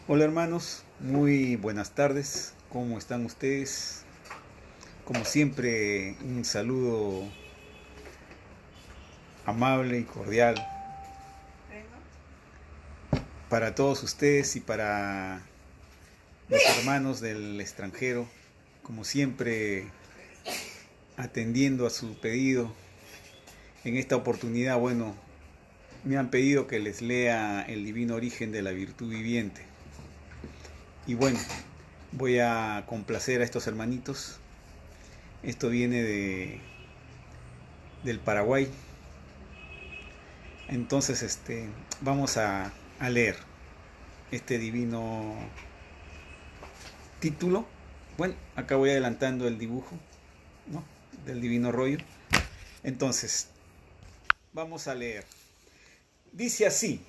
Hola hermanos, muy buenas tardes, ¿cómo están ustedes? Como siempre, un saludo amable y cordial para todos ustedes y para los hermanos del extranjero, como siempre atendiendo a su pedido. En esta oportunidad, me han pedido que les lea El Divino Origen de la Virtud Viviente. Y voy a complacer a estos hermanitos. Esto viene del Paraguay. Entonces, vamos a leer este divino título. Bueno, acá voy adelantando el dibujo, ¿no?, del divino rollo. Entonces, vamos a leer. Dice así: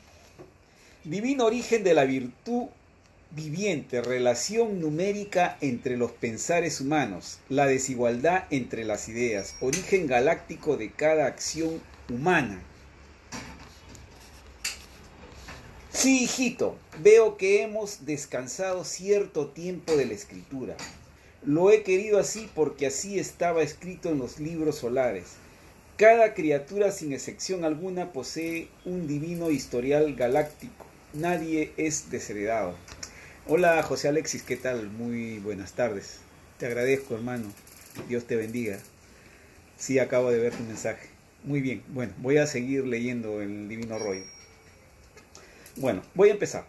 Divino origen de la virtud viviente, relación numérica entre los pensares humanos, la desigualdad entre las ideas, origen galáctico de cada acción humana. Sí, hijito, veo que hemos descansado cierto tiempo de la escritura. Lo he querido así porque así estaba escrito en los libros solares. Cada criatura, sin excepción alguna, posee un divino historial galáctico. Nadie es desheredado. Hola José Alexis, ¿qué tal? Muy buenas tardes. Te agradezco, hermano. Dios te bendiga. Sí, acabo de ver tu mensaje. Muy bien, voy a seguir leyendo el divino rollo. Voy a empezar.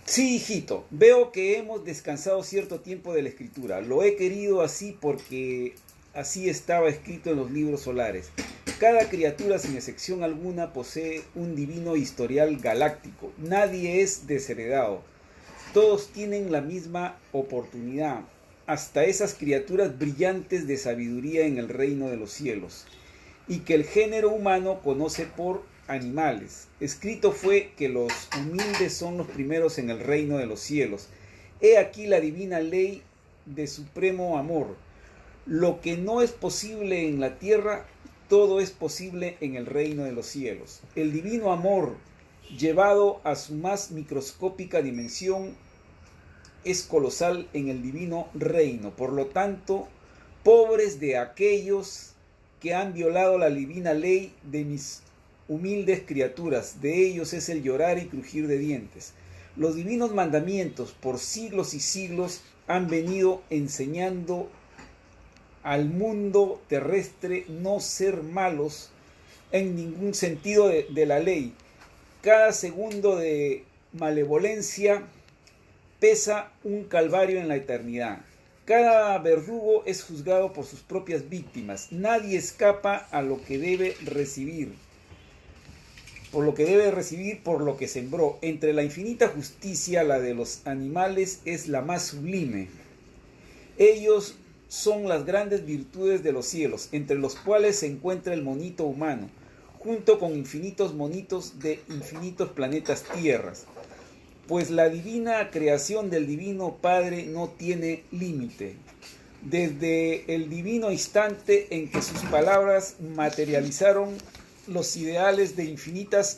Sí, hijito, veo que hemos descansado cierto tiempo de la escritura. Lo he querido así porque así estaba escrito en los libros solares. Cada criatura, sin excepción alguna, posee un divino historial galáctico. Nadie es desheredado. Todos tienen la misma oportunidad. Hasta esas criaturas brillantes de sabiduría en el reino de los cielos, y que el género humano conoce por animales. Escrito fue que los humildes son los primeros en el reino de los cielos. He aquí la divina ley de supremo amor. Lo que no es posible en la tierra, todo es posible en el reino de los cielos. El divino amor, llevado a su más microscópica dimensión, es colosal en el divino reino. Por lo tanto, pobres de aquellos que han violado la divina ley de mis humildes criaturas, de ellos es el llorar y crujir de dientes. Los divinos mandamientos por siglos y siglos han venido enseñando al mundo terrestre no ser malos en ningún sentido de la ley. Cada segundo de malevolencia pesa un calvario en la eternidad. Cada verdugo es juzgado por sus propias víctimas. Nadie escapa a lo que debe recibir, por lo que sembró. Entre la infinita justicia, la de los animales es la más sublime. Ellos son las grandes virtudes de los cielos, entre los cuales se encuentra el monito humano, junto con infinitos monitos de infinitos planetas tierras. Pues la divina creación del Divino Padre no tiene límite. Desde el divino instante en que sus palabras materializaron los ideales de infinitas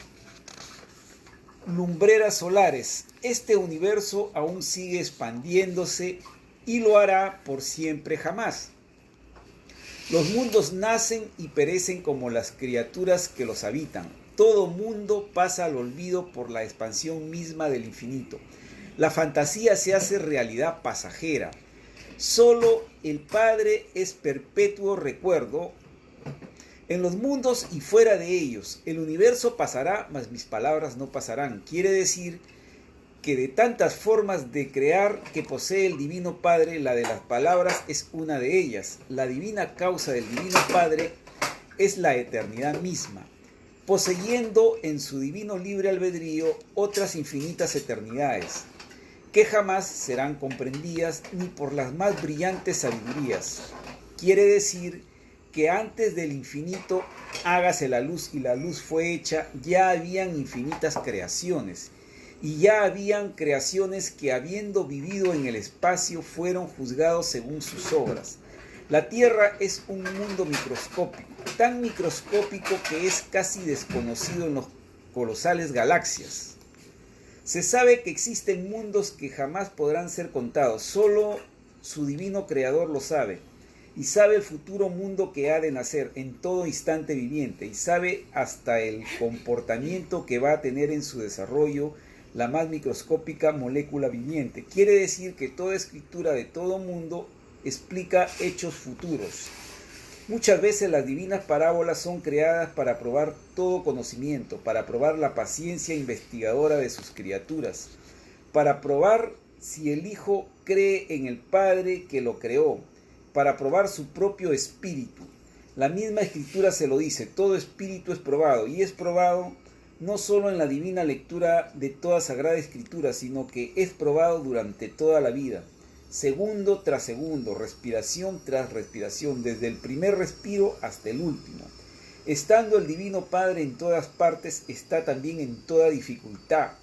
lumbreras solares, este universo aún sigue expandiéndose y lo hará por siempre jamás. Los mundos nacen y perecen como las criaturas que los habitan. Todo mundo pasa al olvido por la expansión misma del infinito. La fantasía se hace realidad pasajera. Solo el Padre es perpetuo recuerdo. En los mundos y fuera de ellos, el universo pasará, mas mis palabras no pasarán. Quiere decir que de tantas formas de crear que posee el Divino Padre, la de las palabras es una de ellas. La divina causa del Divino Padre es la eternidad misma, poseyendo en su divino libre albedrío otras infinitas eternidades, que jamás serán comprendidas ni por las más brillantes sabidurías. Quiere decir que antes del infinito hágase la luz y la luz fue hecha, ya habían infinitas creaciones, y ya habían creaciones que, habiendo vivido en el espacio, fueron juzgados según sus obras. La Tierra es un mundo microscópico, tan microscópico que es casi desconocido en las colosales galaxias. Se sabe que existen mundos que jamás podrán ser contados, solo su divino creador lo sabe, y sabe el futuro mundo que ha de nacer en todo instante viviente, y sabe hasta el comportamiento que va a tener en su desarrollo la más microscópica molécula viviente. Quiere decir que toda escritura de todo mundo explica hechos futuros. Muchas veces las divinas parábolas son creadas para probar todo conocimiento, para probar la paciencia investigadora de sus criaturas, para probar si el Hijo cree en el Padre que lo creó, para probar su propio espíritu. La misma Escritura se lo dice, todo espíritu es probado, y es probado no solo en la divina lectura de toda Sagrada Escritura, sino que es probado durante toda la vida. Segundo tras segundo, respiración tras respiración, desde el primer respiro hasta el último. Estando el Divino Padre en todas partes, está también en toda dificultad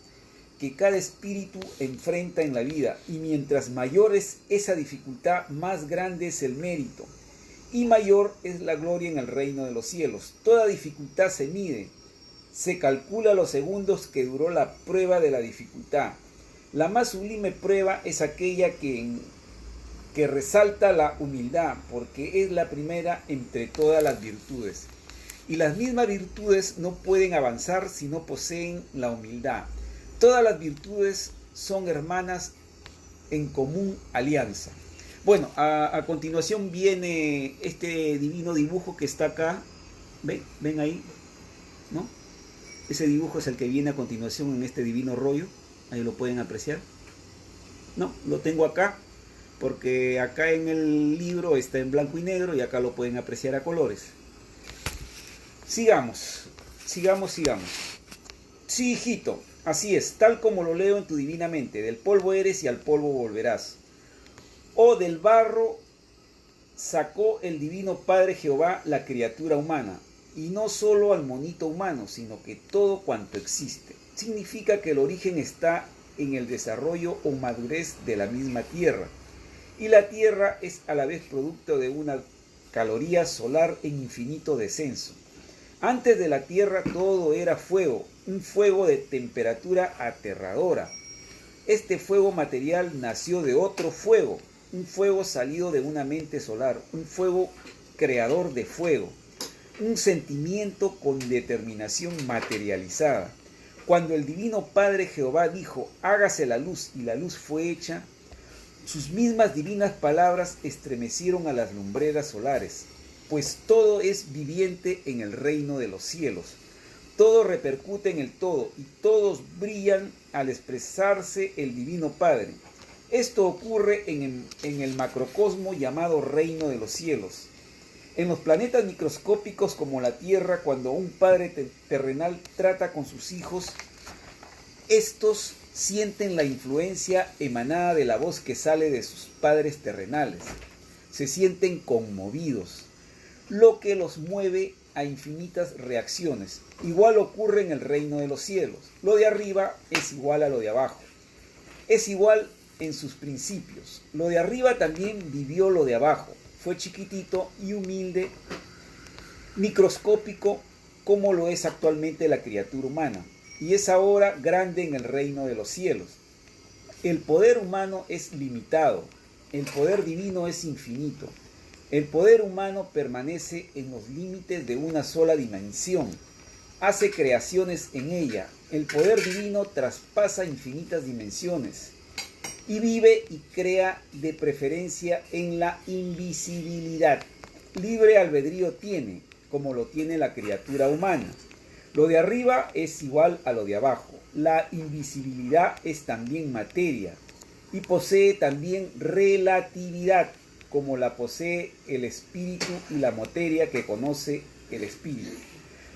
que cada espíritu enfrenta en la vida, y mientras mayor es esa dificultad, más grande es el mérito, y mayor es la gloria en el reino de los cielos. Toda dificultad se mide, se calcula los segundos que duró la prueba de la dificultad. La más sublime prueba es aquella que resalta la humildad, porque es la primera entre todas las virtudes. Y las mismas virtudes no pueden avanzar si no poseen la humildad. Todas las virtudes son hermanas en común alianza. Bueno, a continuación viene este divino dibujo que está acá. ¿Ven ahí? ¿No? Ese dibujo es el que viene a continuación en este divino rollo. Ahí lo pueden apreciar. No, lo tengo acá, porque acá en el libro está en blanco y negro y acá lo pueden apreciar a colores. Sigamos. Sí, hijito, así es, tal como lo leo en tu divina mente. Del polvo eres y al polvo volverás. O del barro sacó el divino Padre Jehová la criatura humana. Y no solo al monito humano, sino que todo cuanto existe. Significa que el origen está en el desarrollo o madurez de la misma Tierra. Y la Tierra es a la vez producto de una caloría solar en infinito descenso. Antes de la Tierra todo era fuego, un fuego de temperatura aterradora. Este fuego material nació de otro fuego, un fuego salido de una mente solar, un fuego creador de fuego, un sentimiento con determinación materializada. Cuando el Divino Padre Jehová dijo, hágase la luz, y la luz fue hecha, sus mismas divinas palabras estremecieron a las lumbreras solares, pues todo es viviente en el reino de los cielos. Todo repercute en el todo, y todos brillan al expresarse el Divino Padre. Esto ocurre en el macrocosmo llamado reino de los cielos. En los planetas microscópicos como la Tierra, cuando un padre terrenal trata con sus hijos, estos sienten la influencia emanada de la voz que sale de sus padres terrenales. Se sienten conmovidos, lo que los mueve a infinitas reacciones. Igual ocurre en el reino de los cielos. Lo de arriba es igual a lo de abajo. Es igual en sus principios. Lo de arriba también vivió lo de abajo. Fue chiquitito y humilde, microscópico, como lo es actualmente la criatura humana, y es ahora grande en el reino de los cielos. El poder humano es limitado, el poder divino es infinito. El poder humano permanece en los límites de una sola dimensión, hace creaciones en ella. El poder divino traspasa infinitas dimensiones y vive y crea de preferencia en la invisibilidad. Libre albedrío tiene, como lo tiene la criatura humana. Lo de arriba es igual a lo de abajo. La invisibilidad es también materia y posee también relatividad, como la posee el espíritu y la materia que conoce el espíritu.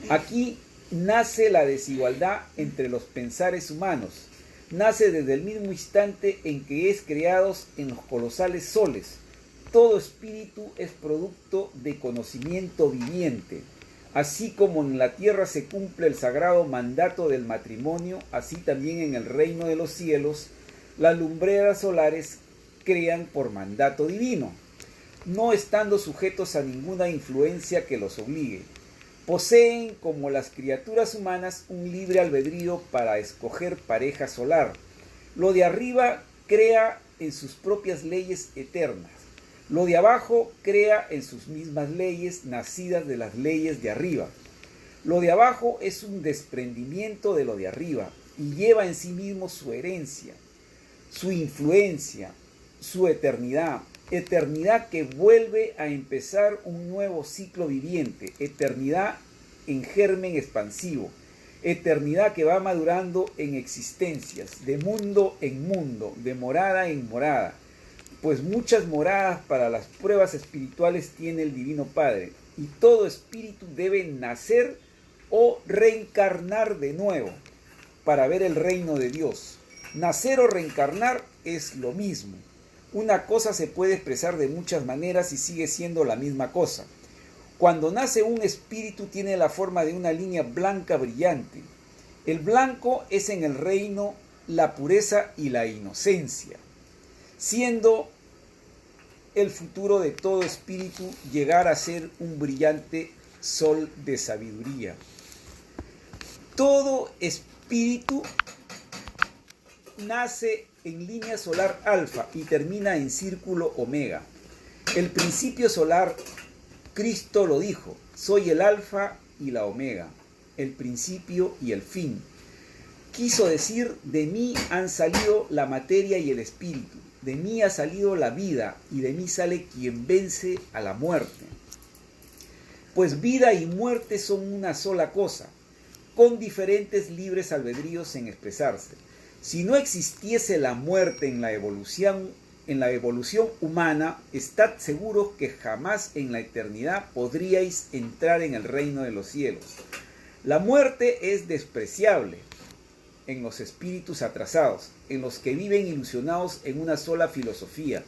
Aquí nace la desigualdad entre los pensares humanos. Nace desde el mismo instante en que es creados en los colosales soles. Todo espíritu es producto de conocimiento viviente. Así como en la tierra se cumple el sagrado mandato del matrimonio, así también en el reino de los cielos, las lumbreras solares crean por mandato divino, no estando sujetos a ninguna influencia que los obligue. Poseen, como las criaturas humanas, un libre albedrío para escoger pareja solar. Lo de arriba crea en sus propias leyes eternas. Lo de abajo crea en sus mismas leyes, nacidas de las leyes de arriba. Lo de abajo es un desprendimiento de lo de arriba y lleva en sí mismo su herencia, su influencia, su eternidad. Eternidad que vuelve a empezar un nuevo ciclo viviente. Eternidad en germen expansivo. Eternidad que va madurando en existencias, de mundo en mundo, de morada en morada. Pues muchas moradas para las pruebas espirituales tiene el Divino Padre, y todo espíritu debe nacer o reencarnar de nuevo para ver el reino de Dios. Nacer o reencarnar es lo mismo. Una cosa se puede expresar de muchas maneras y sigue siendo la misma cosa. Cuando nace un espíritu tiene la forma de una línea blanca brillante. El blanco es en el reino la pureza y la inocencia, siendo el futuro de todo espíritu llegar a ser un brillante sol de sabiduría. Todo espíritu nace en línea solar alfa y termina en círculo omega. El principio solar, Cristo lo dijo: soy el alfa y la omega, el principio y el fin. Quiso decir: de mí han salido la materia y el espíritu, de mí ha salido la vida y de mí sale quien vence a la muerte. Pues vida y muerte son una sola cosa, con diferentes libres albedríos en expresarse. Si no existiese la muerte en la evolución humana, estad seguros que jamás en la eternidad podríais entrar en el reino de los cielos. La muerte es despreciable en los espíritus atrasados, en los que viven ilusionados en una sola filosofía,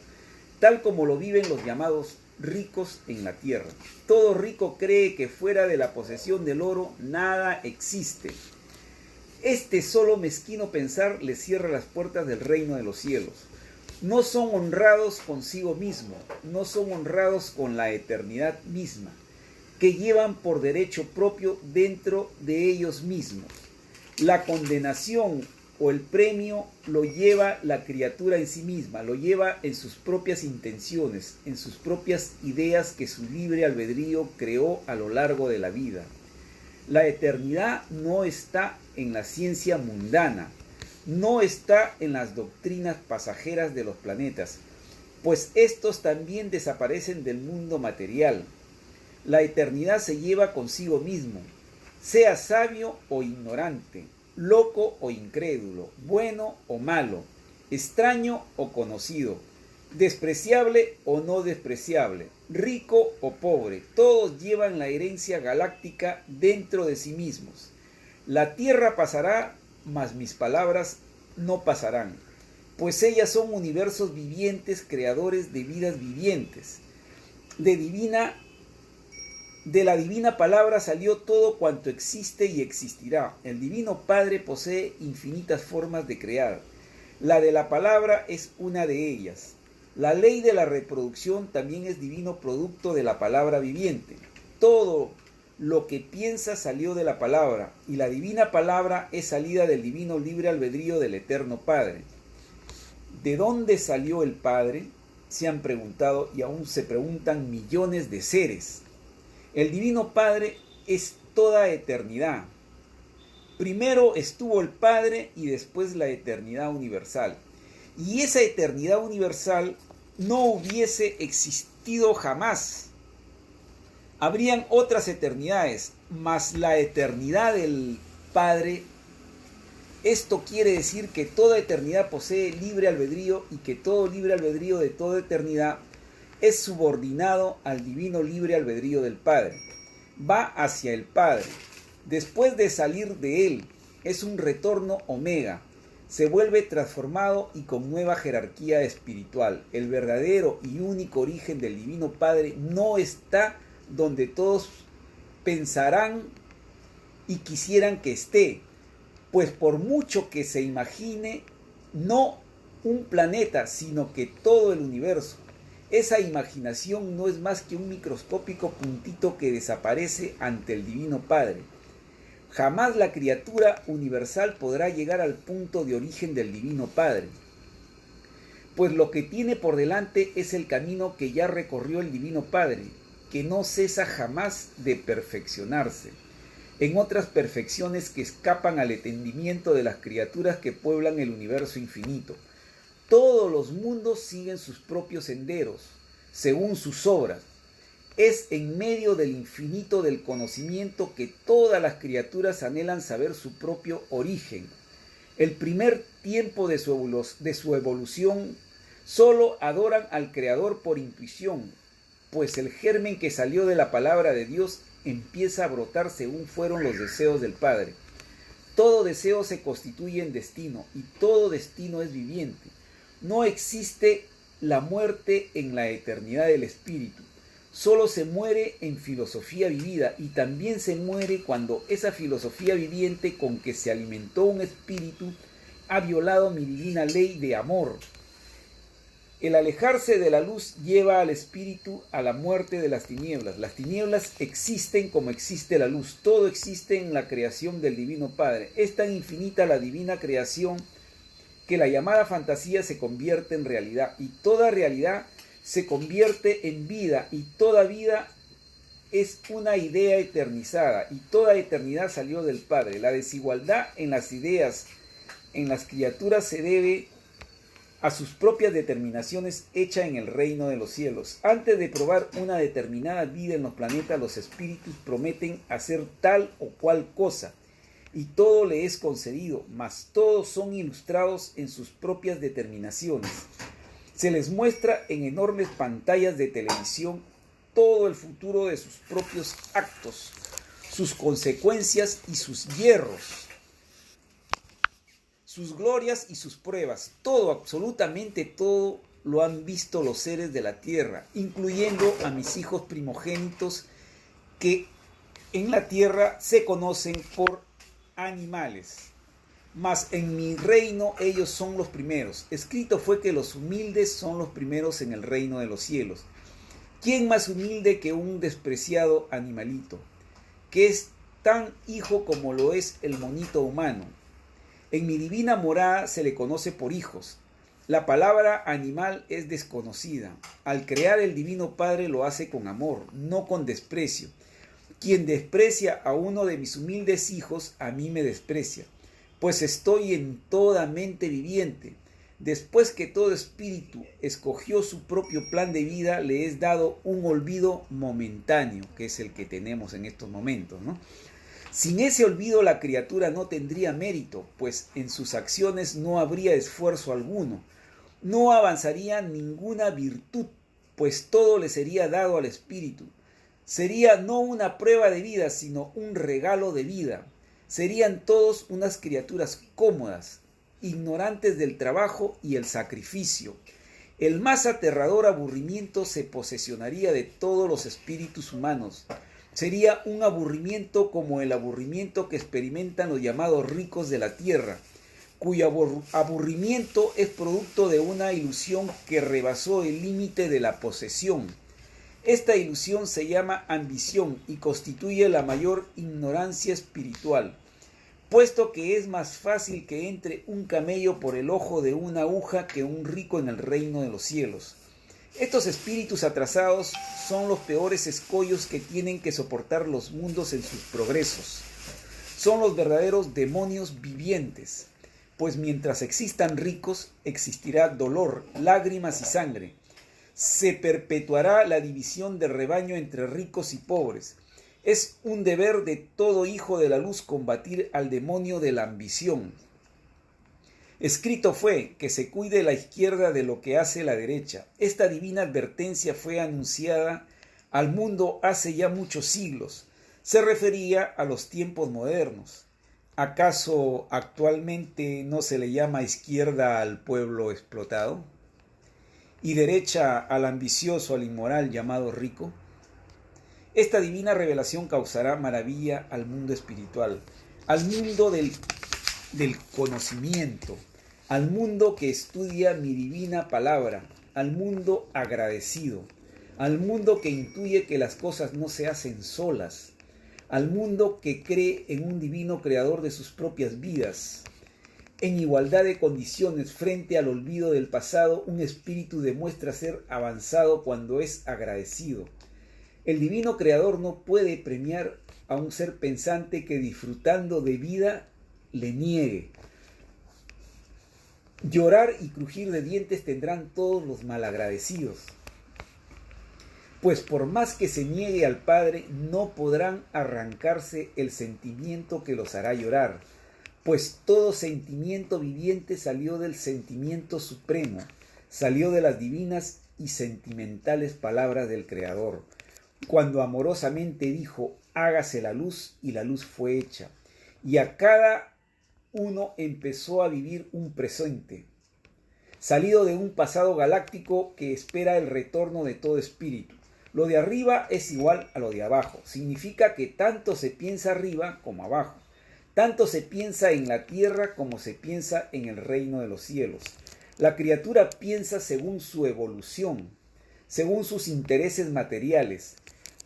tal como lo viven los llamados ricos en la tierra. Todo rico cree que fuera de la posesión del oro nada existe. Este solo mezquino pensar les cierra las puertas del reino de los cielos. No son honrados consigo mismo, no son honrados con la eternidad misma, que llevan por derecho propio dentro de ellos mismos. La condenación o el premio lo lleva la criatura en sí misma, lo lleva en sus propias intenciones, en sus propias ideas que su libre albedrío creó a lo largo de la vida. La eternidad no está en la ciencia mundana, no está en las doctrinas pasajeras de los planetas, pues estos también desaparecen del mundo material. La eternidad se lleva consigo mismo, sea sabio o ignorante, loco o incrédulo, bueno o malo, extraño o conocido, despreciable o no despreciable, rico o pobre, todos llevan la herencia galáctica dentro de sí mismos. La tierra pasará, mas mis palabras no pasarán, pues ellas son universos vivientes, creadores de vidas vivientes. De la divina palabra salió todo cuanto existe y existirá. El Divino Padre posee infinitas formas de crear. La de la palabra es una de ellas. La ley de la reproducción también es divino producto de la palabra viviente. Todo lo que piensa salió de la palabra, y la divina palabra es salida del divino libre albedrío del Eterno Padre. ¿De dónde salió el Padre? Se han preguntado y aún se preguntan millones de seres. El Divino Padre es toda eternidad. Primero estuvo el Padre y después la eternidad universal. Y esa eternidad universal no hubiese existido jamás. Habrían otras eternidades, mas la eternidad del Padre, esto quiere decir que toda eternidad posee libre albedrío y que todo libre albedrío de toda eternidad es subordinado al divino libre albedrío del Padre. Va hacia el Padre. Después de salir de Él, es un retorno omega. Se vuelve transformado y con nueva jerarquía espiritual. El verdadero y único origen del Divino Padre no está donde todos pensarán y quisieran que esté, pues por mucho que se imagine, no un planeta, sino que todo el universo. Esa imaginación no es más que un microscópico puntito que desaparece ante el Divino Padre. Jamás la criatura universal podrá llegar al punto de origen del Divino Padre, pues lo que tiene por delante es el camino que ya recorrió el Divino Padre, que no cesa jamás de perfeccionarse, en otras perfecciones que escapan al entendimiento de las criaturas que pueblan el universo infinito. Todos los mundos siguen sus propios senderos, según sus obras. Es en medio del infinito del conocimiento que todas las criaturas anhelan saber su propio origen. El primer tiempo de su evolución solo adoran al Creador por intuición, pues el germen que salió de la palabra de Dios empieza a brotar según fueron los deseos del Padre. Todo deseo se constituye en destino y todo destino es viviente. No existe la muerte en la eternidad del espíritu. Solo se muere en filosofía vivida y también se muere cuando esa filosofía viviente con que se alimentó un espíritu ha violado mi divina ley de amor. El alejarse de la luz lleva al espíritu a la muerte de las tinieblas. Las tinieblas existen como existe la luz. Todo existe en la creación del Divino Padre. Es tan infinita la divina creación que la llamada fantasía se convierte en realidad y toda realidad se convierte en vida y toda vida es una idea eternizada y toda eternidad salió del Padre. La desigualdad en las ideas en las criaturas se debe a sus propias determinaciones hechas en el reino de los cielos. Antes de probar una determinada vida en los planetas, los espíritus prometen hacer tal o cual cosa, y todo le es concedido, mas todos son ilustrados en sus propias determinaciones. Se les muestra en enormes pantallas de televisión todo el futuro de sus propios actos, sus consecuencias y sus hierros, sus glorias y sus pruebas. Todo, absolutamente todo, lo han visto los seres de la tierra, incluyendo a mis hijos primogénitos que en la tierra se conocen por animales. Mas en mi reino ellos son los primeros. Escrito fue que los humildes son los primeros en el reino de los cielos. ¿Quién más humilde que un despreciado animalito, que es tan hijo como lo es el monito humano? En mi divina morada se le conoce por hijos. La palabra animal es desconocida. Al crear el Divino Padre lo hace con amor, no con desprecio. Quien desprecia a uno de mis humildes hijos, a mí me desprecia, pues estoy en toda mente viviente. Después que todo espíritu escogió su propio plan de vida, le es dado un olvido momentáneo, que es el que tenemos en estos momentos, ¿no? Sin ese olvido la criatura no tendría mérito, pues en sus acciones no habría esfuerzo alguno. No avanzaría ninguna virtud, pues todo le sería dado al espíritu. Sería no una prueba de vida, sino un regalo de vida. Serían todos unas criaturas cómodas, ignorantes del trabajo y el sacrificio. El más aterrador aburrimiento se posesionaría de todos los espíritus humanos. Sería un aburrimiento como el aburrimiento que experimentan los llamados ricos de la tierra, cuyo aburrimiento es producto de una ilusión que rebasó el límite de la posesión. Esta ilusión se llama ambición y constituye la mayor ignorancia espiritual, puesto que es más fácil que entre un camello por el ojo de una aguja que un rico en el reino de los cielos. Estos espíritus atrasados son los peores escollos que tienen que soportar los mundos en sus progresos. Son los verdaderos demonios vivientes, pues mientras existan ricos, existirá dolor, lágrimas y sangre. Se perpetuará la división del rebaño entre ricos y pobres. Es un deber de todo hijo de la luz combatir al demonio de la ambición. Escrito fue que se cuide la izquierda de lo que hace la derecha. Esta divina advertencia fue anunciada al mundo hace ya muchos siglos. Se refería a los tiempos modernos. ¿Acaso actualmente no se le llama izquierda al pueblo explotado? ¿Y derecha al ambicioso, al inmoral llamado rico? Esta divina revelación causará maravilla al mundo espiritual, al mundo del conocimiento, al mundo que estudia mi divina palabra, al mundo agradecido, al mundo que intuye que las cosas no se hacen solas, al mundo que cree en un divino creador de sus propias vidas. En igualdad de condiciones frente al olvido del pasado, un espíritu demuestra ser avanzado cuando es agradecido. El divino creador no puede premiar a un ser pensante que disfrutando de vida le niegue. Llorar y crujir de dientes tendrán todos los malagradecidos. Pues por más que se niegue al Padre, no podrán arrancarse el sentimiento que los hará llorar, pues todo sentimiento viviente salió del sentimiento supremo, salió de las divinas y sentimentales palabras del Creador, cuando amorosamente dijo, hágase la luz, y la luz fue hecha, y a cada uno empezó a vivir un presente, salido de un pasado galáctico que espera el retorno de todo espíritu. Lo de arriba es igual a lo de abajo. Significa que tanto se piensa arriba como abajo. Tanto se piensa en la tierra como se piensa en el reino de los cielos. La criatura piensa según su evolución, según sus intereses materiales.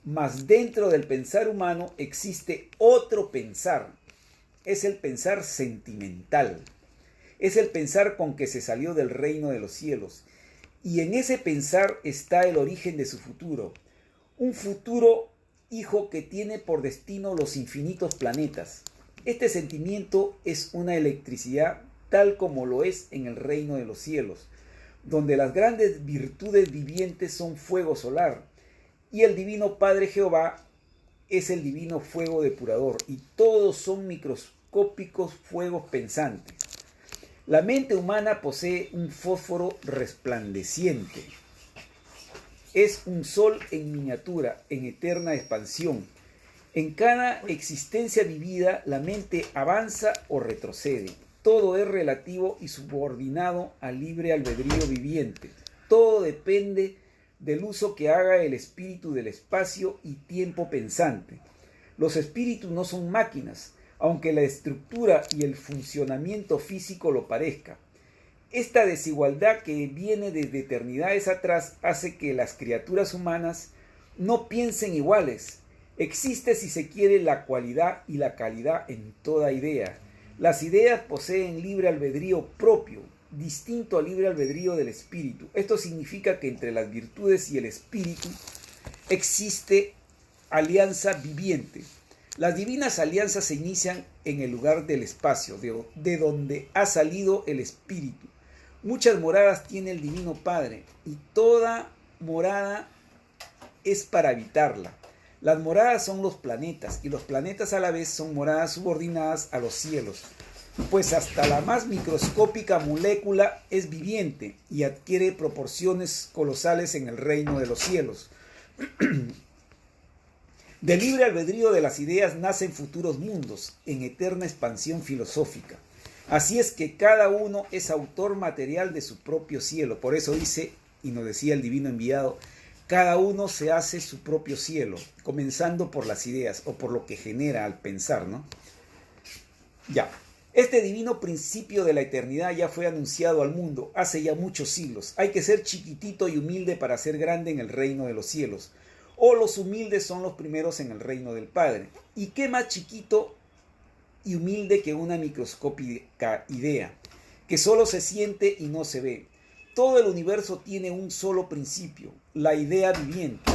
Mas dentro del pensar humano existe otro pensar. Es el pensar sentimental. Es el pensar con que se salió del reino de los cielos. Y en ese pensar está el origen de su futuro. Un futuro hijo que tiene por destino los infinitos planetas. Este sentimiento es una electricidad tal como lo es en el reino de los cielos, donde las grandes virtudes vivientes son fuego solar, y el divino Padre Jehová es el divino fuego depurador, y todos son microscópicos fuegos pensantes. La mente humana posee un fósforo resplandeciente. Es un sol en miniatura, en eterna expansión. En cada existencia vivida, la mente avanza o retrocede. Todo es relativo y subordinado al libre albedrío viviente. Todo depende del uso que haga el espíritu del espacio y tiempo pensante. Los espíritus no son máquinas, aunque la estructura y el funcionamiento físico lo parezca. Esta desigualdad que viene desde eternidades atrás hace que las criaturas humanas no piensen iguales. Existe, si se quiere, la cualidad y la calidad en toda idea. Las ideas poseen libre albedrío propio, distinto al libre albedrío del espíritu. Esto significa que entre las virtudes y el espíritu existe alianza viviente. Las divinas alianzas se inician en el lugar del espacio, de donde ha salido el espíritu. Muchas moradas tiene el divino Padre, y toda morada es para habitarla. Las moradas son los planetas, y los planetas a la vez son moradas subordinadas a los cielos, pues hasta la más microscópica molécula es viviente y adquiere proporciones colosales en el reino de los cielos. Del libre albedrío de las ideas nacen futuros mundos, en eterna expansión filosófica. Así es que cada uno es autor material de su propio cielo. Por eso dice, y nos decía el divino enviado, cada uno se hace su propio cielo, comenzando por las ideas o por lo que genera al pensar, ¿no? Ya, este divino principio de la eternidad ya fue anunciado al mundo hace ya muchos siglos. Hay que ser chiquitito y humilde para ser grande en el reino de los cielos. O los humildes son los primeros en el reino del Padre. ¿Y qué más chiquito y humilde que una microscópica idea, que solo se siente y no se ve? Todo el universo tiene un solo principio, la idea viviente.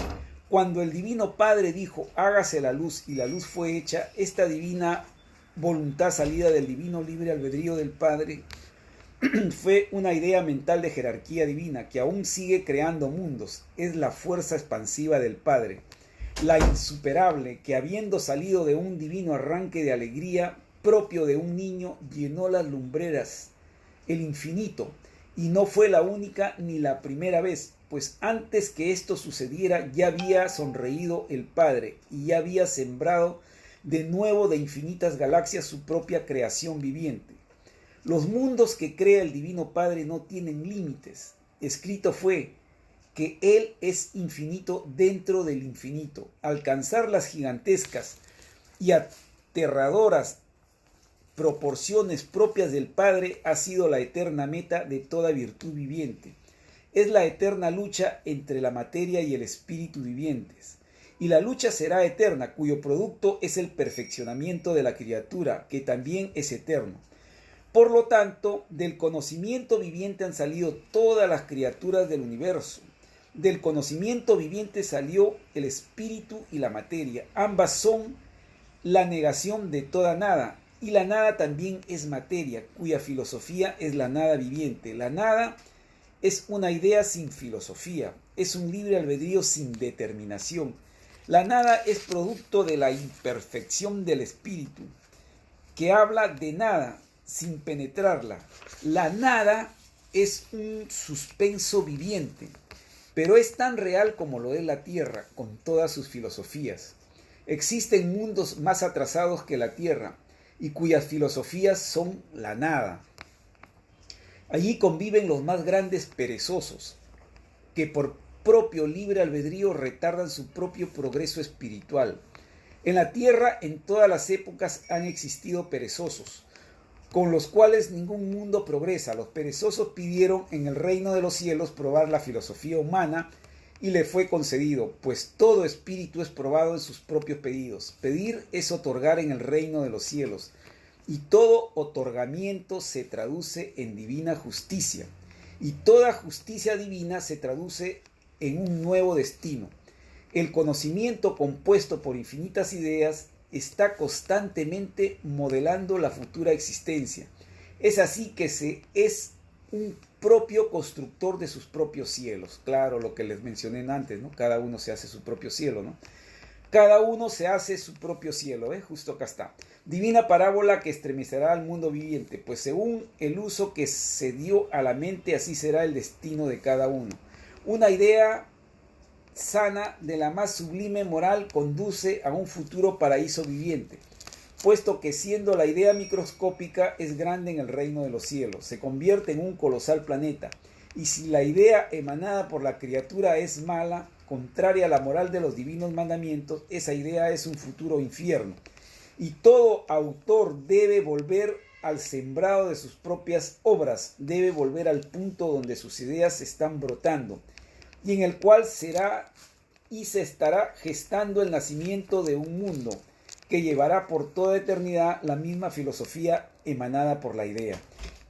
Cuando el divino Padre dijo, hágase la luz, y la luz fue hecha, esta divina voluntad salida del divino libre albedrío del Padre fue una idea mental de jerarquía divina que aún sigue creando mundos. Es la fuerza expansiva del Padre, la insuperable que, habiendo salido de un divino arranque de alegría propio de un niño, llenó las lumbreras, el infinito. Y no fue la única ni la primera vez, pues antes que esto sucediera ya había sonreído el Padre y ya había sembrado de nuevo de infinitas galaxias su propia creación viviente. Los mundos que crea el divino Padre no tienen límites. Escrito fue que Él es infinito dentro del infinito. Alcanzar las gigantescas y aterradoras proporciones propias del Padre ha sido la eterna meta de toda virtud viviente. es la eterna lucha entre la materia y el espíritu vivientes. Y la lucha será eterna, cuyo producto es el perfeccionamiento de la criatura, que también es eterno. Por lo tanto, del conocimiento viviente han salido todas las criaturas del universo. Del conocimiento viviente salió el espíritu y la materia. Ambas son la negación de toda nada. Y la nada también es materia, cuya filosofía es la nada viviente. La nada es una idea sin filosofía, es un libre albedrío sin determinación. La nada es producto de la imperfección del espíritu, que habla de nada sin penetrarla. La nada es un suspenso viviente, pero es tan real como lo es la Tierra, con todas sus filosofías. Existen mundos más atrasados que la Tierra, y cuyas filosofías son la nada. Allí conviven los más grandes perezosos, que por propio libre albedrío retardan su propio progreso espiritual. En la tierra, en todas las épocas, han existido perezosos, con los cuales ningún mundo progresa. Los perezosos pidieron en el reino de los cielos probar la filosofía humana, y le fue concedido, pues todo espíritu es probado en sus propios pedidos. Pedir es otorgar en el reino de los cielos, y todo otorgamiento se traduce en divina justicia, y toda justicia divina se traduce en un nuevo destino. El conocimiento compuesto por infinitas ideas está constantemente modelando la futura existencia. Es así que es un propio constructor de sus propios cielos. Claro, lo que les mencioné antes, ¿no? Cada uno se hace su propio cielo, ¿no? Cada uno se hace su propio cielo, ¿eh? Justo acá está. Divina parábola que estremecerá al mundo viviente, pues según el uso que se dio a la mente, así será el destino de cada uno. Una idea sana de la más sublime moral conduce a un futuro paraíso viviente, puesto que siendo la idea microscópica es grande en el reino de los cielos, se convierte en un colosal planeta, y si la idea emanada por la criatura es mala, contraria a la moral de los divinos mandamientos, esa idea es un futuro infierno, y todo autor debe volver al sembrado de sus propias obras, debe volver al punto donde sus ideas están brotando, y en el cual será y se estará gestando el nacimiento de un mundo que llevará por toda eternidad la misma filosofía emanada por la idea.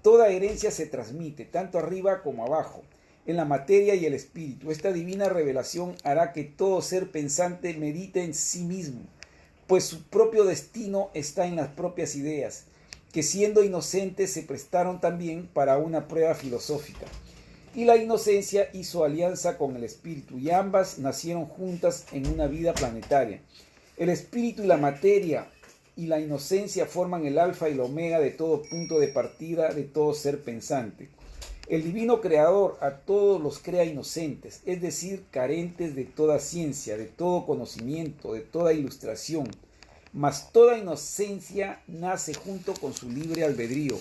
Toda herencia se transmite, tanto arriba como abajo, en la materia y el espíritu. Esta divina revelación hará que todo ser pensante medite en sí mismo, pues su propio destino está en las propias ideas, que siendo inocentes se prestaron también para una prueba filosófica. Y la inocencia hizo alianza con el espíritu, y ambas nacieron juntas en una vida planetaria. El espíritu y la materia y la inocencia forman el alfa y el omega de todo punto de partida de todo ser pensante. El divino creador a todos los crea inocentes, es decir, carentes de toda ciencia, de todo conocimiento, de toda ilustración. Mas toda inocencia nace junto con su libre albedrío,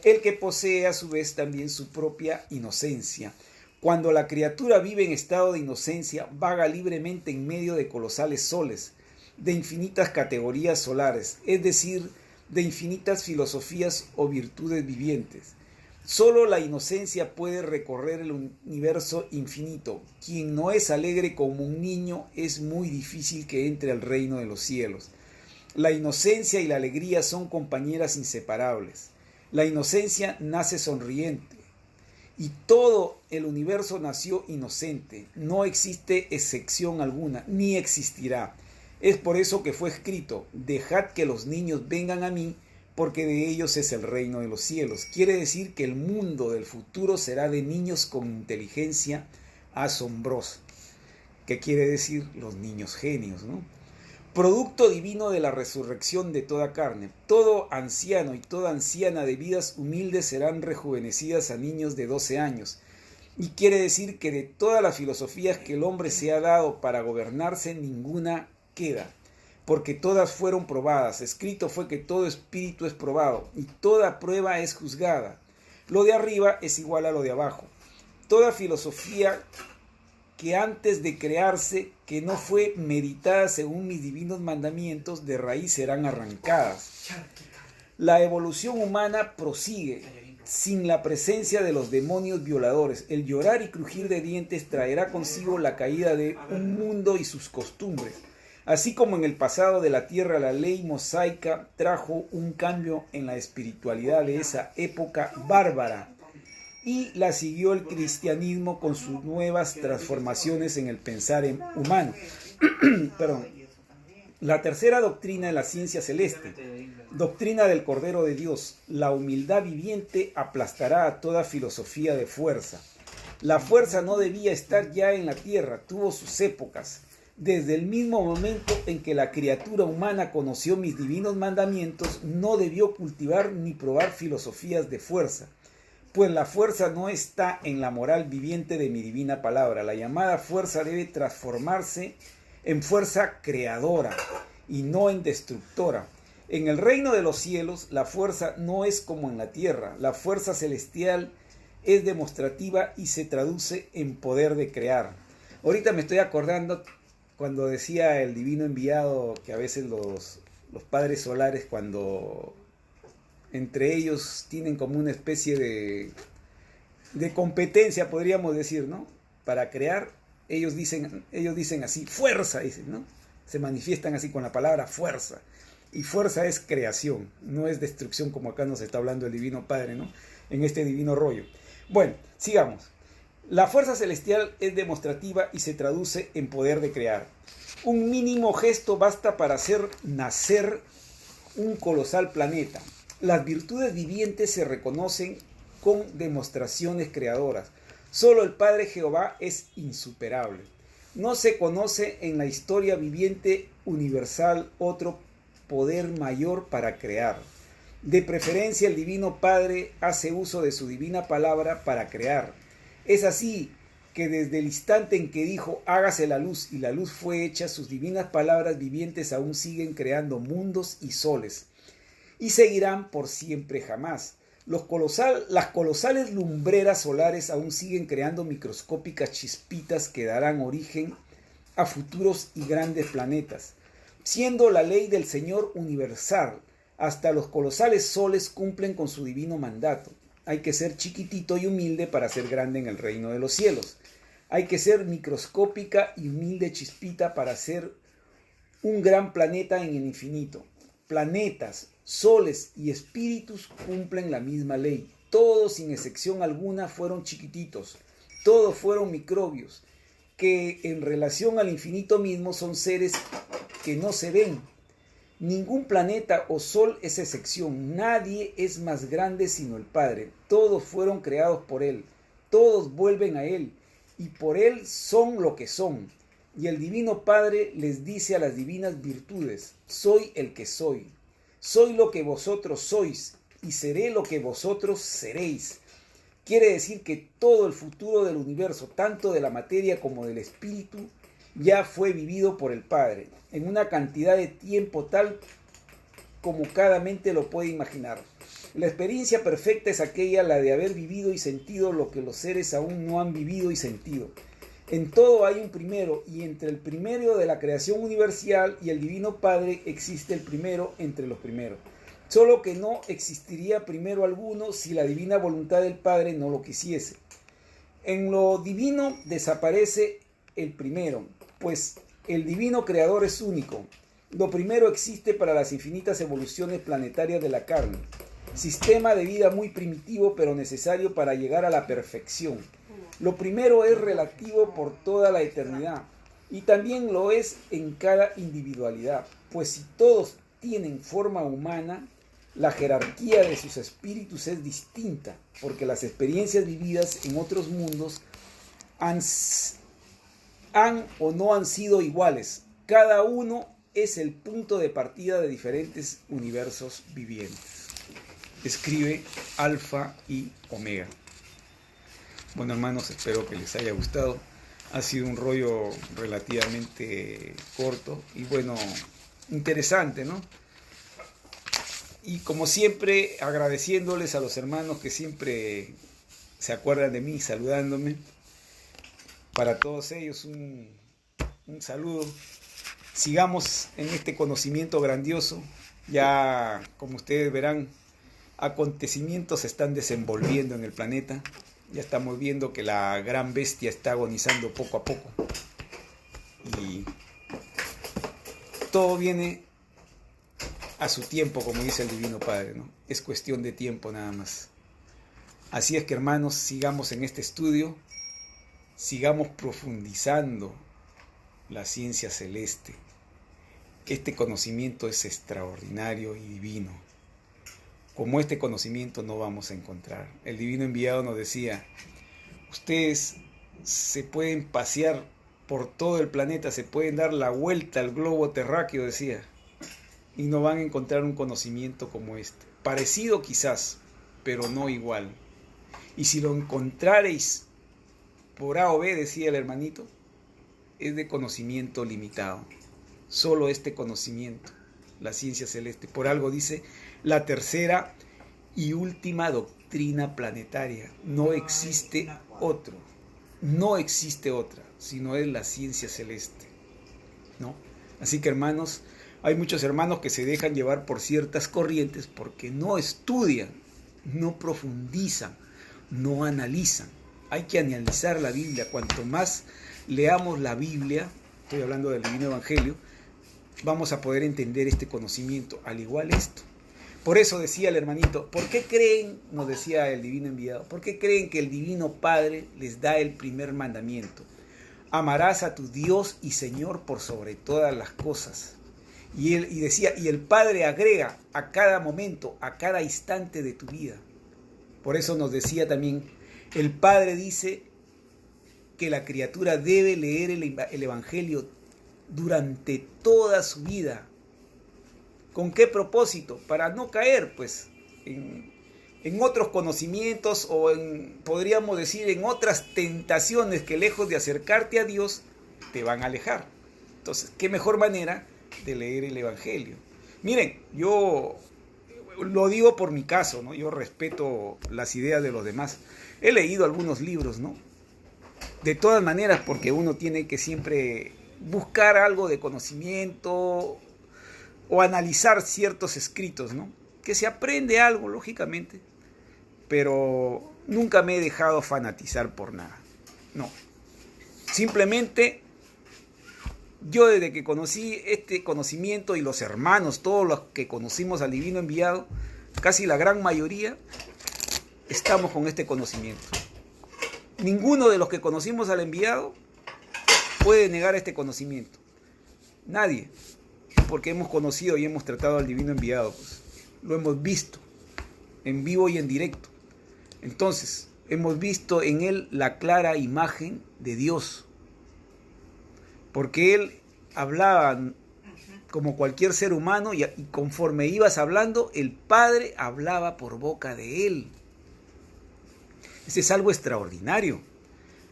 el que posee a su vez también su propia inocencia. Cuando la criatura vive en estado de inocencia, vaga libremente en medio de colosales soles, de infinitas categorías solares, es decir, de infinitas filosofías o virtudes vivientes. Solo la inocencia puede recorrer el universo infinito. Quien no es alegre como un niño es muy difícil que entre al reino de los cielos. La inocencia y la alegría son compañeras inseparables. La inocencia nace sonriente, y todo el universo nació inocente. No existe excepción alguna, ni existirá. Es por eso que fue escrito: dejad que los niños vengan a mí, porque de ellos es el reino de los cielos. Quiere decir que el mundo del futuro será de niños con inteligencia asombrosa. ¿Qué quiere decir? Los niños genios, ¿no? Producto divino de la resurrección de toda carne. Todo anciano y toda anciana de vidas humildes serán rejuvenecidas a niños de 12 años. Y quiere decir que de todas las filosofías que el hombre se ha dado para gobernarse, ninguna queda, porque todas fueron probadas. Escrito fue que todo espíritu es probado, y toda prueba es juzgada. Lo de arriba es igual a lo de abajo. Toda filosofía que antes de crearse, que no fue meditada según mis divinos mandamientos, de raíz serán arrancadas. La evolución humana prosigue, sin la presencia de los demonios violadores. El llorar y crujir de dientes traerá consigo la caída de un mundo y sus costumbres. Así como en el pasado de la tierra la ley mosaica trajo un cambio en la espiritualidad de esa época bárbara, y la siguió el cristianismo con sus nuevas transformaciones en el pensar humano. Perdón. La tercera doctrina de la ciencia celeste, doctrina del Cordero de Dios. La humildad viviente aplastará a toda filosofía de fuerza. La fuerza no debía estar ya en la tierra, tuvo sus épocas. Desde el mismo momento en que la criatura humana conoció mis divinos mandamientos, no debió cultivar ni probar filosofías de fuerza, pues la fuerza no está en la moral viviente de mi divina palabra. La llamada fuerza debe transformarse en fuerza creadora y no en destructora. En el reino de los cielos, la fuerza no es como en la tierra. La fuerza celestial es demostrativa y se traduce en poder de crear. Ahorita me estoy acordando cuando decía el divino enviado que a veces los padres solares, cuando entre ellos tienen como una especie de competencia, podríamos decir, ¿no? Para crear, ellos dicen así, fuerza, dicen, ¿no? Se manifiestan así con la palabra fuerza. Y fuerza es creación, no es destrucción, como acá nos está hablando el Divino Padre, ¿no? En este divino rollo. Bueno, sigamos. La fuerza celestial es demostrativa y se traduce en poder de crear. Un mínimo gesto basta para hacer nacer un colosal planeta. Las virtudes vivientes se reconocen con demostraciones creadoras. Solo el Padre Jehová es insuperable. No se conoce en la historia viviente universal otro poder mayor para crear. De preferencia, el Divino Padre hace uso de su divina palabra para crear. Es así que desde el instante en que dijo hágase la luz y la luz fue hecha, sus divinas palabras vivientes aún siguen creando mundos y soles y seguirán por siempre jamás. Las colosales lumbreras solares aún siguen creando microscópicas chispitas que darán origen a futuros y grandes planetas, siendo la ley del Señor universal. Hasta los colosales soles cumplen con su divino mandato. Hay que ser chiquitito y humilde para ser grande en el reino de los cielos. Hay que ser microscópica y humilde chispita para ser un gran planeta en el infinito. Planetas, soles y espíritus cumplen la misma ley. Todos, sin excepción alguna, fueron chiquititos. Todos fueron microbios, que en relación al infinito mismo son seres que no se ven. Ningún planeta o sol es excepción. Nadie es más grande sino el Padre. Todos fueron creados por Él. Todos vuelven a Él. Y por Él son lo que son. Y el Divino Padre les dice a las divinas virtudes: soy el que soy. Soy lo que vosotros sois. Y seré lo que vosotros seréis. Quiere decir que todo el futuro del universo, tanto de la materia como del espíritu, ya fue vivido por el Padre, en una cantidad de tiempo tal como cada mente lo puede imaginar. La experiencia perfecta es aquella, la de haber vivido y sentido lo que los seres aún no han vivido y sentido. En todo hay un primero, y entre el primero de la creación universal y el Divino Padre existe el primero entre los primeros. Solo que no existiría primero alguno si la divina voluntad del Padre no lo quisiese. En lo divino desaparece el primero, pues el divino creador es único. Lo primero existe para las infinitas evoluciones planetarias de la carne. Sistema de vida muy primitivo pero necesario para llegar a la perfección. Lo primero es relativo por toda la eternidad y también lo es en cada individualidad, pues si todos tienen forma humana, la jerarquía de sus espíritus es distinta, porque las experiencias vividas en otros mundos han o no han sido iguales. Cada uno es el punto de partida de diferentes universos vivientes. Escribe Alfa y Omega. Bueno, hermanos, espero que les haya gustado. Ha sido un rollo relativamente corto y bueno, interesante, ¿no? Y como siempre, agradeciéndoles a los hermanos que siempre se acuerdan de mí, saludándome. Para todos ellos un saludo. Sigamos en este conocimiento grandioso. Ya, como ustedes verán, acontecimientos se están desenvolviendo en el planeta. Ya estamos viendo que la gran bestia está agonizando poco a poco. Y todo viene a su tiempo, como dice el Divino Padre, ¿no? Es cuestión de tiempo nada más. Así es que, hermanos, sigamos en este estudio, sigamos profundizando la ciencia celeste. Este conocimiento es extraordinario y divino. Como este conocimiento no vamos a encontrar. El Divino Enviado nos decía, ustedes se pueden pasear por todo el planeta, se pueden dar la vuelta al globo terráqueo, decía, y no van a encontrar un conocimiento como este. Parecido quizás, pero no igual. Y si lo encontrareis por A o B, decía el hermanito, es de conocimiento limitado. Solo este conocimiento, la ciencia celeste. Por algo dice, la tercera y última doctrina planetaria. No existe otro. No existe otra, sino es la ciencia celeste, ¿no? Así que, hermanos, hay muchos hermanos que se dejan llevar por ciertas corrientes porque no estudian, no profundizan, no analizan. Hay que analizar la Biblia. Cuanto más leamos la Biblia, estoy hablando del Divino Evangelio, vamos a poder entender este conocimiento, al igual esto. Por eso decía el hermanito, ¿por qué creen, nos decía el Divino Enviado, por qué creen que el Divino Padre les da el primer mandamiento? Amarás a tu Dios y Señor por sobre todas las cosas. Y decía, y el Padre agrega a cada momento, a cada instante de tu vida. Por eso nos decía también, el Padre dice que la criatura debe leer el Evangelio durante toda su vida. ¿Con qué propósito? Para no caer, pues, en otros conocimientos o podríamos decir, en otras tentaciones que lejos de acercarte a Dios, te van a alejar. Entonces, ¿qué mejor manera de leer el Evangelio? Miren, yo lo digo por mi caso, ¿no? Yo respeto las ideas de los demás. He leído algunos libros, ¿no? De todas maneras, porque uno tiene que siempre buscar algo de conocimiento o analizar ciertos escritos, ¿no? Que se aprende algo, lógicamente, pero nunca me he dejado fanatizar por nada. No. Simplemente, yo desde que conocí este conocimiento y los hermanos, todos los que conocimos al Divino Enviado, casi la gran mayoría, estamos con este conocimiento. Ninguno de los que conocimos al Enviado puede negar este conocimiento. Nadie. Porque hemos conocido y hemos tratado al Divino Enviado, pues. Lo hemos visto en vivo y en directo. Entonces, hemos visto en él la clara imagen de Dios. Porque él hablaba como cualquier ser humano y conforme ibas hablando, el Padre hablaba por boca de él. Ese es algo extraordinario.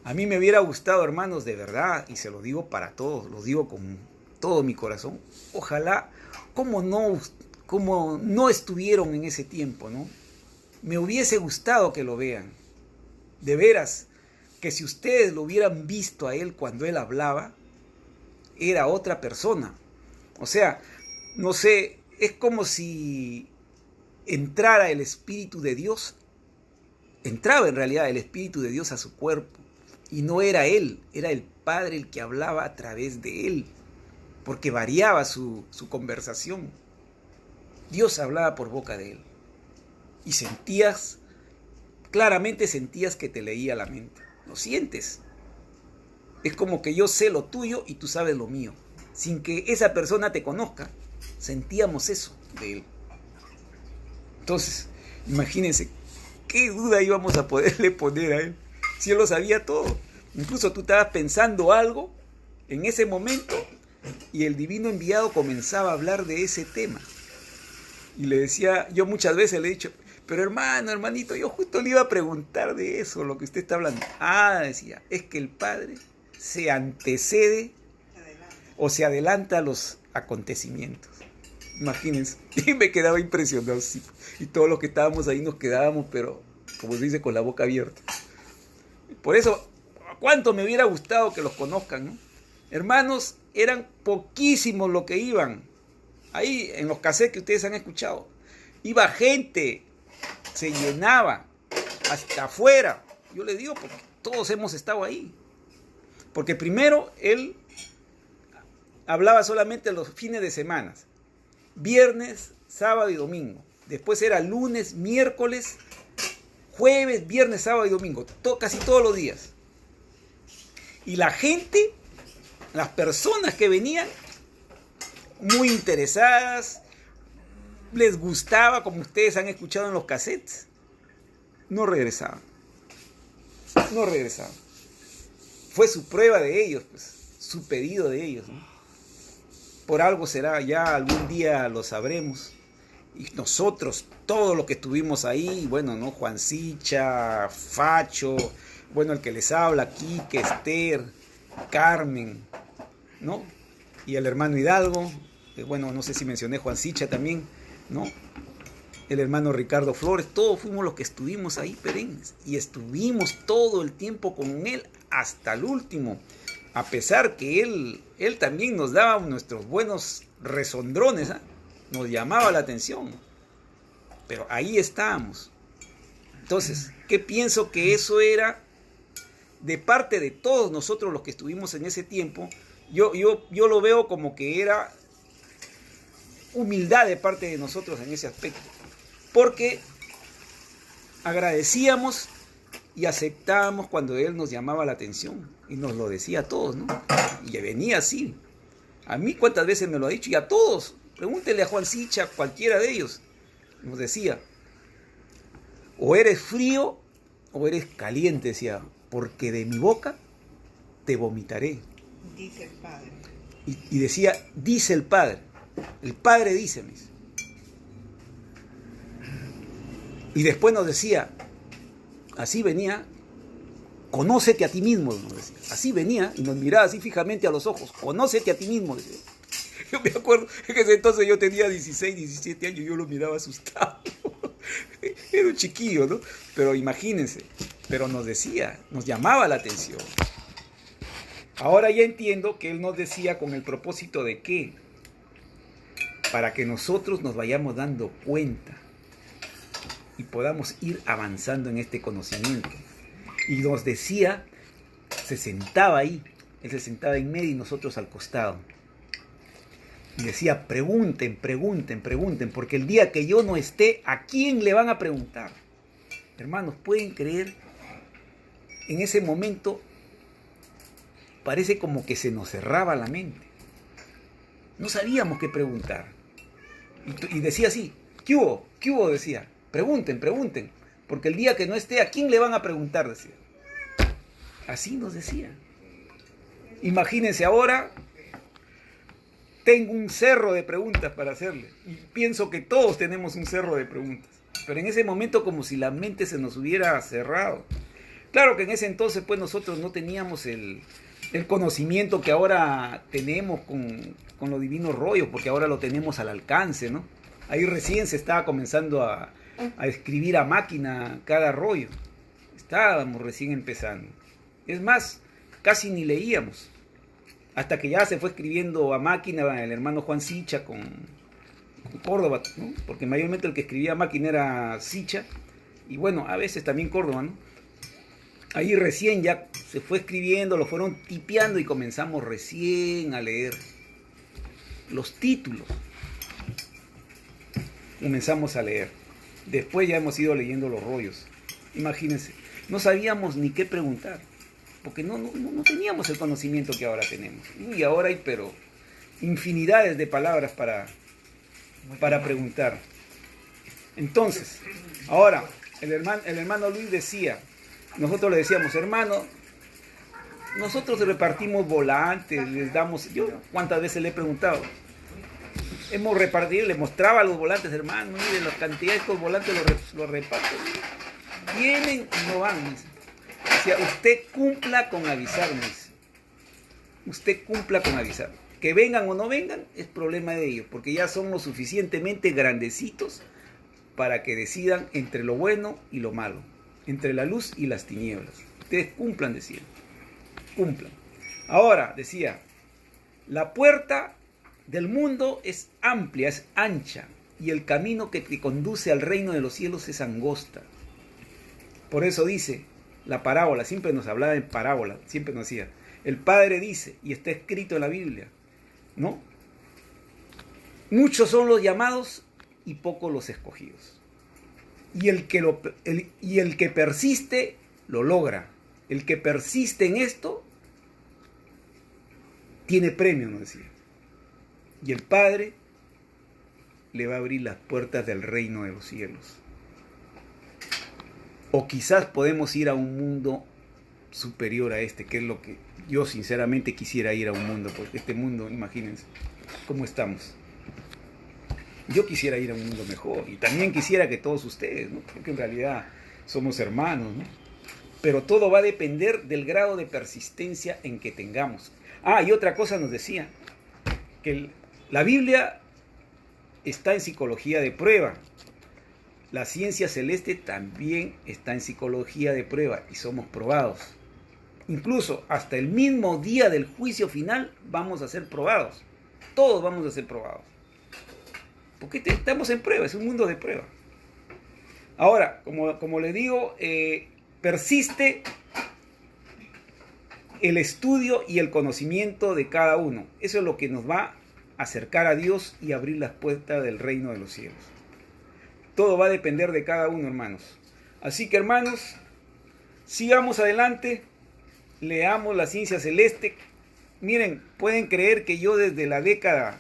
A mí me hubiera gustado, hermanos, de verdad, y se lo digo para todos, lo digo con todo mi corazón. Ojalá, como no estuvieron en ese tiempo, ¿no? Me hubiese gustado que lo vean. De veras, que si ustedes lo hubieran visto a él cuando él hablaba, era otra persona. O sea, no sé, es como si entrara el Espíritu de Dios, entraba en realidad el Espíritu de Dios a su cuerpo, y no era él, era el Padre el que hablaba a través de él, porque variaba su conversación. Dios hablaba por boca de él, y claramente sentías que te leía la mente, lo sientes. Es como que yo sé lo tuyo y tú sabes lo mío. Sin que esa persona te conozca, sentíamos eso de él. Entonces, imagínense, qué duda íbamos a poderle poner a él. Si él lo sabía todo. Incluso tú estabas pensando algo en ese momento y el Divino Enviado comenzaba a hablar de ese tema. Y le decía, yo muchas veces le he dicho, pero hermanito, yo justo le iba a preguntar de eso, lo que usted está hablando. Ah, decía, es que el Padre se antecede o se adelanta a los acontecimientos. Imagínense. Y me quedaba impresionado. Sí. Y todos los que estábamos ahí nos quedábamos, pero como se dice, con la boca abierta. Por eso, ¿cuánto me hubiera gustado que los conozcan, ¿no? Hermanos, eran poquísimos los que iban. Ahí, en los cassettes que ustedes han escuchado. Iba gente se llenaba hasta afuera. Yo le digo porque todos hemos estado ahí. Porque primero él hablaba solamente los fines de semana, viernes, sábado y domingo. Después era lunes, miércoles, jueves, viernes, sábado y domingo, casi todos los días. Y la gente, las personas que venían, muy interesadas, les gustaba, como ustedes han escuchado en los cassettes, no regresaban. No regresaban. Fue su prueba de ellos, pues, su pedido de ellos, ¿no? Por algo será, ya algún día lo sabremos. Y nosotros, todos los que estuvimos ahí, bueno, ¿no? Juan Sicha, Facho, bueno, el que les habla, Quique, Esther, Carmen, ¿no? Y el hermano Hidalgo, bueno, no sé si mencioné Juan Sicha también, ¿no? El hermano Ricardo Flores, todos fuimos los que estuvimos ahí perennes. Y estuvimos todo el tiempo con él hasta el último. A pesar que él también nos daba nuestros buenos rezondrones, ¿eh? Nos llamaba la atención. Pero ahí estábamos. Entonces, ¿qué pienso que eso era de parte de todos nosotros los que estuvimos en ese tiempo? Yo lo veo como que era humildad de parte de nosotros en ese aspecto. Porque agradecíamos y aceptábamos cuando él nos llamaba la atención. Y nos lo decía a todos, ¿no? Y venía así. A mí cuántas veces me lo ha dicho y a todos. Pregúntele a Juan Sicha, cualquiera de ellos. Nos decía, o eres frío o eres caliente, decía, porque de mi boca te vomitaré. Dice el Padre. Y decía, dice el Padre dice, mis. Y después nos decía, así venía, conócete a ti mismo, nos decía. Así venía y nos miraba así fijamente a los ojos, conócete a ti mismo, decía. Yo me acuerdo que en ese entonces yo tenía 16, 17 años, yo lo miraba asustado. Era un chiquillo, ¿no? Pero imagínense, pero nos decía, nos llamaba la atención. Ahora ya entiendo que él nos decía con el propósito de ¿qué? Para que nosotros nos vayamos dando cuenta y podamos ir avanzando en este conocimiento. Y nos decía, se sentaba ahí, él se sentaba en medio y nosotros al costado. Y decía, pregunten, porque el día que yo no esté, ¿a quién le van a preguntar? Hermanos, ¿pueden creer? En ese momento parece como que se nos cerraba la mente. No sabíamos qué preguntar. Y decía así, ¿qué hubo? ¿Qué hubo? Decía, pregunten, porque el día que no esté, ¿a quién le van a preguntar? Decía. Así nos decía. Imagínense ahora, tengo un cerro de preguntas para hacerle. Y pienso que todos tenemos un cerro de preguntas. Pero en ese momento como si la mente se nos hubiera cerrado. Claro que en ese entonces pues nosotros no teníamos el conocimiento que ahora tenemos con los divinos rollos, porque ahora lo tenemos al alcance, ¿no? Ahí recién se estaba comenzando a escribir a máquina cada rollo. Estábamos recién empezando. Es más, casi ni leíamos. Hasta que ya se fue escribiendo a máquina el hermano Juan Sicha con Córdoba, ¿no? Porque mayormente el que escribía a máquina era Sicha. Y bueno, a veces también Córdoba, ¿no? Ahí recién ya se fue escribiendo, lo fueron tipeando y comenzamos recién a leer los títulos. Comenzamos a leer. Después ya hemos ido leyendo los rollos. Imagínense, no sabíamos ni qué preguntar, porque no teníamos el conocimiento que ahora tenemos. Y ahora hay, pero, infinidades de palabras para preguntar. Entonces, ahora, el hermano Luis decía, nosotros le decíamos, hermano, nosotros repartimos volantes, les damos, yo cuántas veces le he preguntado, hemos repartido, le mostraba los volantes, hermano, mire la cantidad de estos volantes los reparto, vienen y no van, dice. O sea, usted cumpla con avisarme, dice. Usted cumpla con avisar. Que vengan o no vengan es problema de ellos, porque ya son lo suficientemente grandecitos para que decidan entre lo bueno y lo malo, entre la luz y las tinieblas. Ustedes cumplan, decía. Cumplan. Ahora, decía, la puerta del mundo es amplia, es ancha, y el camino que te conduce al reino de los cielos es angosta. Por eso dice la parábola, siempre nos hablaba en parábola, siempre nos decía, el Padre dice, y está escrito en la Biblia, ¿no? Muchos son los llamados y pocos los escogidos. Y el que persiste lo logra. El que persiste en esto tiene premio, nos decía. Y el Padre le va a abrir las puertas del reino de los cielos. O quizás podemos ir a un mundo superior a este, que es lo que yo sinceramente quisiera ir a un mundo, porque este mundo, imagínense cómo estamos. Yo quisiera ir a un mundo mejor, y también quisiera que todos ustedes, ¿no? Porque en realidad somos hermanos, ¿no? Pero todo va a depender del grado de persistencia en que tengamos. Ah, y otra cosa nos decía, que la Biblia está en psicología de prueba. La ciencia celeste también está en psicología de prueba y somos probados. Incluso hasta el mismo día del juicio final vamos a ser probados. Todos vamos a ser probados. Porque estamos en prueba, es un mundo de prueba. Ahora, como les digo, persiste el estudio y el conocimiento de cada uno. Eso es lo que nos va a acercar a Dios y abrir las puertas del reino de los cielos. Todo va a depender de cada uno, hermanos. Así que, hermanos, sigamos adelante, leamos la ciencia celeste. Miren, pueden creer que yo desde la década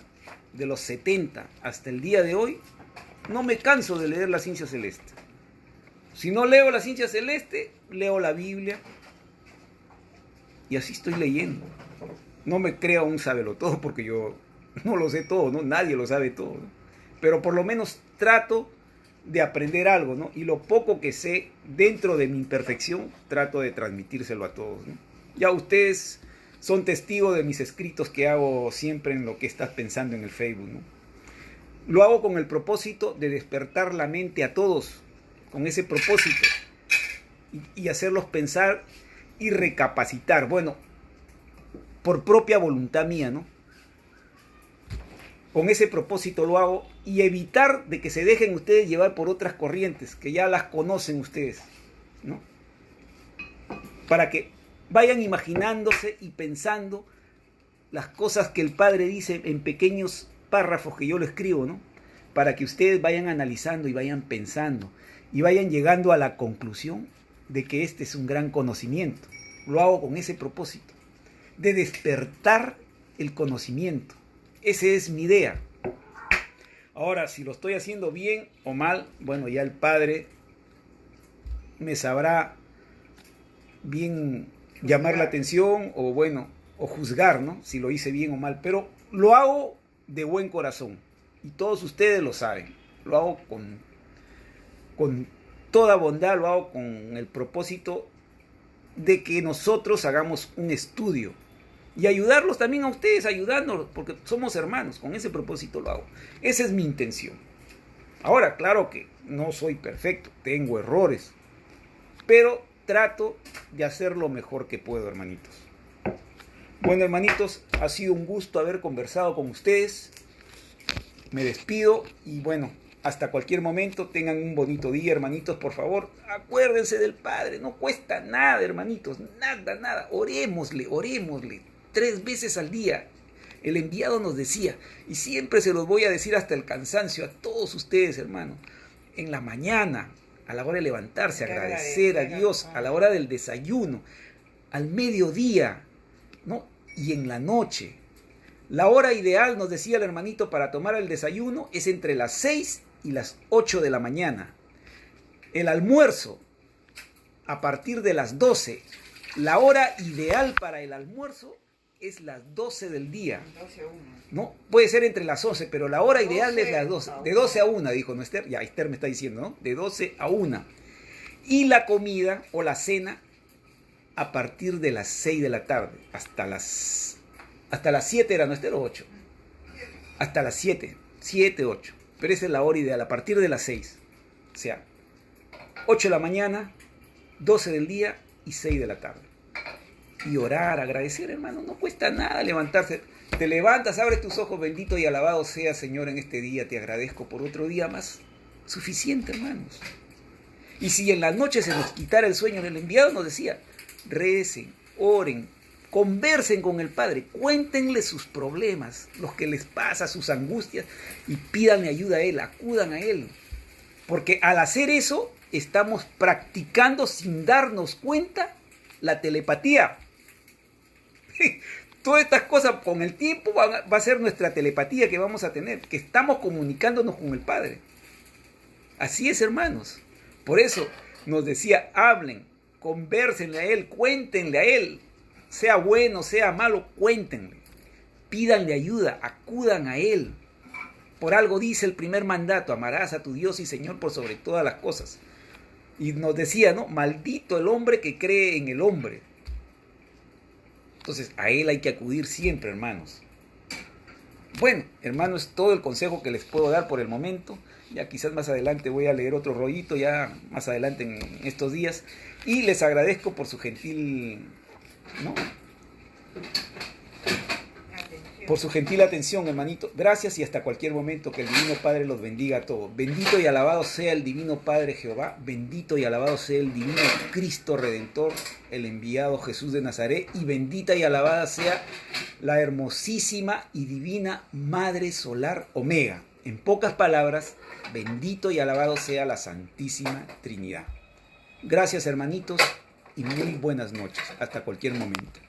de los 70 hasta el día de hoy no me canso de leer la ciencia celeste. Si no leo la ciencia celeste, leo la Biblia y así estoy leyendo. No me creo un sábelotodo porque yo no lo sé todo, ¿no? Nadie lo sabe todo, ¿no? Pero por lo menos trato de aprender algo, ¿no? Y lo poco que sé dentro de mi imperfección trato de transmitírselo a todos, ¿no? Ya ustedes son testigos de mis escritos que hago siempre en lo que estás pensando en el Facebook, ¿no? Lo hago con el propósito de despertar la mente a todos, con ese propósito, y hacerlos pensar y recapacitar, bueno, por propia voluntad mía, ¿no? Con ese propósito lo hago, y evitar de que se dejen ustedes llevar por otras corrientes, que ya las conocen ustedes, ¿no? Para que vayan imaginándose y pensando las cosas que el Padre dice en pequeños párrafos que yo lo escribo, ¿no? Para que ustedes vayan analizando y vayan pensando y vayan llegando a la conclusión de que este es un gran conocimiento. Lo hago con ese propósito, de despertar el conocimiento. Esa es mi idea. Ahora, si lo estoy haciendo bien o mal, bueno, ya el Padre me sabrá bien llamar la atención o bueno, o juzgar, ¿no? Si lo hice bien o mal, pero lo hago de buen corazón y todos ustedes lo saben. Lo hago con toda bondad, lo hago con el propósito de que nosotros hagamos un estudio y ayudarlos también a ustedes, ayudándolos, porque somos hermanos, con ese propósito lo hago. Esa es mi intención. Ahora, claro que no soy perfecto, tengo errores, pero trato de hacer lo mejor que puedo, hermanitos. Bueno, hermanitos, ha sido un gusto haber conversado con ustedes. Me despido y bueno, hasta cualquier momento. Tengan un bonito día, hermanitos, por favor. Acuérdense del Padre, no cuesta nada, hermanitos, nada. Orémosle 3 veces al día. El enviado nos decía, y siempre se los voy a decir hasta el cansancio a todos ustedes, hermanos, en la mañana, a la hora de levantarse, agradecer a Dios, a la hora del desayuno, al mediodía, ¿no? Y en la noche. La hora ideal, nos decía el hermanito, para tomar el desayuno es entre las 6 y las 8 de la mañana. El almuerzo, a partir de las 12. La hora ideal para el almuerzo es las 12 del día. 12 a 1. No, puede ser entre las 11, pero la hora ideal es las 12. De 12 a 1, dijo, ¿no, Esther? Ya, Esther me está diciendo, ¿no? De 12 a 1. Y la comida o la cena a partir de las 6 de la tarde. Hasta las 7 era, ¿no, Esther? ¿O 8? Hasta las 7, 8. Pero esa es la hora ideal, a partir de las 6. O sea, 8 de la mañana, 12 del día y 6 de la tarde. Y orar, agradecer, hermano, no cuesta nada levantarse. Te levantas, abres tus ojos, bendito y alabado sea, Señor, en este día. Te agradezco por otro día más. Suficiente, hermanos. Y si en la noche se nos quitara el sueño, el enviado nos decía, recen, oren, conversen con el Padre, cuéntenle sus problemas, los que les pasa, sus angustias, y pídanle ayuda a Él, acudan a Él. Porque al hacer eso, estamos practicando sin darnos cuenta la telepatía. Todas estas cosas con el tiempo va a ser nuestra telepatía que vamos a tener, que estamos comunicándonos con el Padre. Así es, hermanos. Por eso nos decía, hablen, convérsenle a Él, cuéntenle a Él. Sea bueno, sea malo, cuéntenle. Pídanle ayuda, acudan a Él. Por algo dice el primer mandato, amarás a tu Dios y Señor por sobre todas las cosas. Y nos decía, ¿no? Maldito el hombre que cree en el hombre. Entonces, a Él hay que acudir siempre, hermanos. Bueno, hermanos, es todo el consejo que les puedo dar por el momento. Ya quizás más adelante voy a leer otro rollito, ya más adelante en estos días. Y les agradezco por su gentil, ¿no? Por su gentil atención, hermanito. Gracias y hasta cualquier momento. Que el Divino Padre los bendiga a todos. Bendito y alabado sea el Divino Padre Jehová. Bendito y alabado sea el Divino Cristo Redentor, el enviado Jesús de Nazaret. Y bendita y alabada sea la hermosísima y divina Madre Solar Omega. En pocas palabras, bendito y alabado sea la Santísima Trinidad. Gracias, hermanitos, y muy buenas noches. Hasta cualquier momento.